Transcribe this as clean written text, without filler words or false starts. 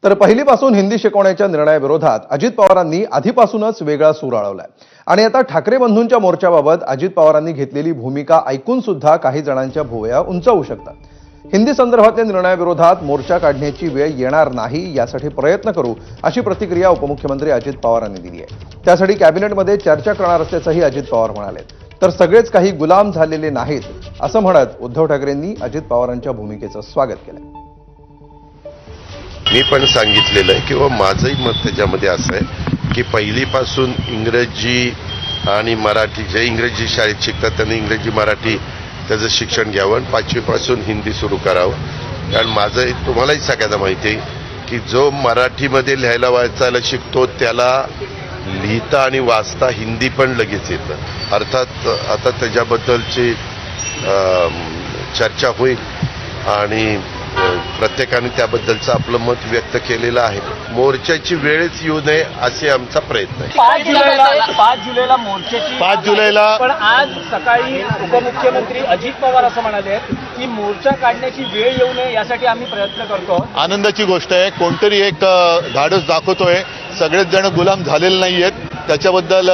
तर पहिलीपासून हिंदी शिकवण्याच्या निर्णयाविरोधात अजित पवारांनी आधीपासूनच वेगळा सूर आळवलाय आणि आता ठाकरे बंधूंच्या मोर्चाबाबत अजित पवारांनी घेतलेली भूमिका ऐकून सुद्धा काही जणांच्या भुवया उंचावू शकतात. हिंदी संदर्भातल्या निर्णयाविरोधात मोर्चा काढण्याची वेळ येणार नाही यासाठी प्रयत्न करू अशी प्रतिक्रिया उपमुख्यमंत्री अजित पवारांनी दिली आहे. त्यासाठी कॅबिनेटमध्ये चर्चा करणार असल्याचंही अजित पवार म्हणाले. तर सगळेच काही गुलाम झालेले नाहीत असं म्हणत उद्धव ठाकरेंनी अजित पवारांच्या भूमिकेचं स्वागत केलं. मी पण सांगितलेलं आहे किंवा माझंही मत त्याच्यामध्ये असं आहे की पहिलीपासून इंग्रजी आणि मराठी जे इंग्रजी शाळेत शिकतात त्यांनी इंग्रजी मराठी त्याचं शिक्षण घ्यावं आणि पाचवीपासून हिंदी सुरू करावं. कारण माझं तुम्हालाही सगळ्यांना माहिती आहे की जो मराठीमध्ये लिहायला वाचायला शिकतो त्याला लिहिता आणि वाचता हिंदी पण लगेच येतं. अर्थात आता त्याच्याबद्दलची चर्चा होईल आणि प्रत्येकाने त्याबद्दलचं आपलं मत व्यक्त केलेलं आहे. मोर्चाची वेळच येऊ नये असे आमचा प्रयत्न आहे. 5 जुलैला मोर्चाची 5 जुलैला पण आज सकाळी उपमुख्यमंत्री अजित पवार असं म्हणाले की मोर्चा काढण्याची वेळ येऊ नये यासाठी आम्ही प्रयत्न करतो. आनंदाची गोष्ट आहे. कोणतरी एक धाडस दाखवतोय. सगळेच जण गुलाम झालेले नाहीयेत. त्याच्याबद्दल